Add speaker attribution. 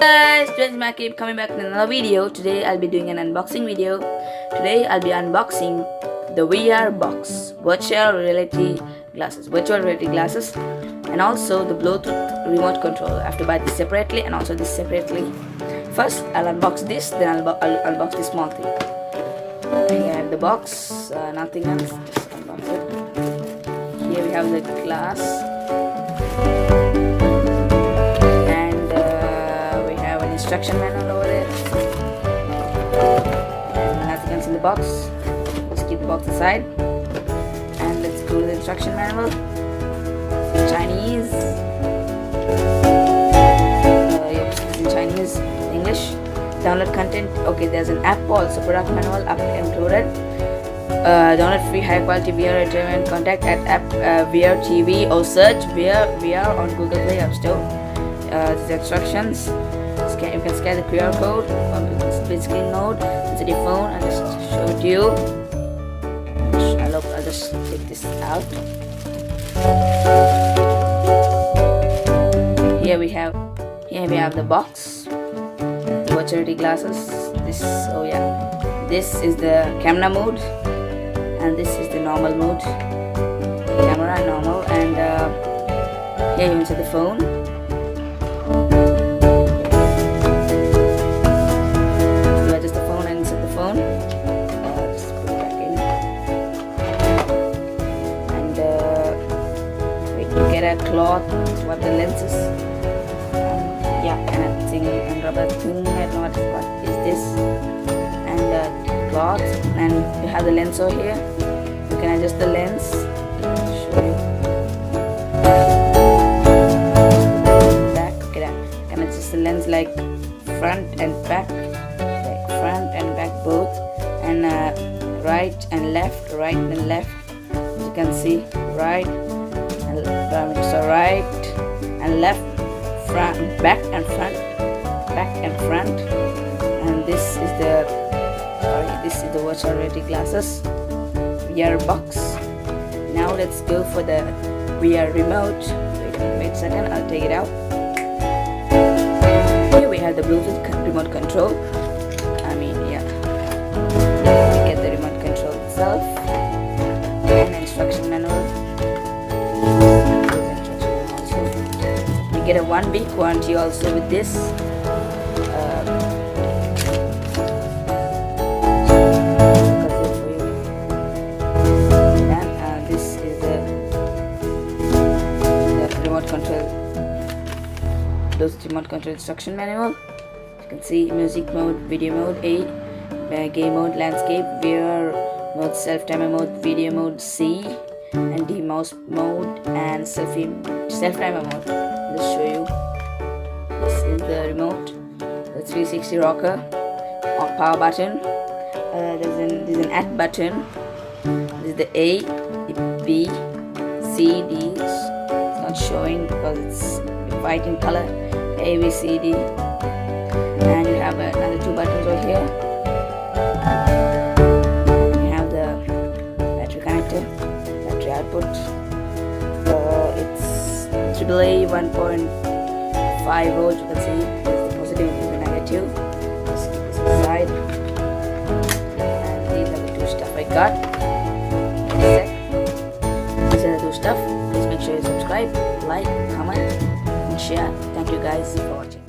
Speaker 1: Guys, today I keep coming back in another video. Today I'll be doing an unboxing video. Today I'll be unboxing the VR box, virtual reality glasses, and also the Bluetooth remote control. I have to buy this separately and also this separately. First I'll unbox this, then I'll unbox this small thing. Here I have the box, nothing else, just unbox it. Here we have the glass. Instruction manual over there, and nothing else in the box. Let's keep the box aside and let's go to the instruction manual. Chinese, it's in Chinese, English. Download content. Okay, there's an app also. Product manual app included. Download free high quality VR entertainment. Contact at app VR TV or search VR on Google Play App Store. The instructions. You can scan the QR code on the split screen mode into the phone and just show it to you. I'll just take this out. Here we have the box, the virtual reality glasses. This is the camera mode, and this is the normal mode. Camera normal, and here you insert the phone. A cloth, what the lenses, and a thing, and rubber thing, I don't know what is this, and cloth, and you have the lens over here. You can adjust the lens. Show you. Back, okay, you can adjust the lens like front and back, both, and right and left, As you can see, right. So right and left, back and front, and this is the virtual reality glasses VR box. Now let's go for the VR remote. Wait a second, I'll take it out. Here we have the Bluetooth remote control. We get the remote control itself and instruction manual. Get a 1 week warranty also with this. And this is the remote control, remote control instruction manual. You can see music mode, video mode, game mode, landscape, VR mode, self timer mode, video mode C, and D-mouse mode, and self timer mode. Let's show you. This is the remote, the 360 rocker, power button. There's an add button. This is the A, the B, C, D. It's not showing because it's white in color. A, B, C, D. And you have another 2 buttons over here. You have the battery connector, battery output. It's AAA 1.5 volts. You can see there's the positive and the negative. Let's keep this aside. And these are the 2 stuff I got. These are the 2 stuff. Please make sure you subscribe, like, comment, and share. Thank you guys for watching.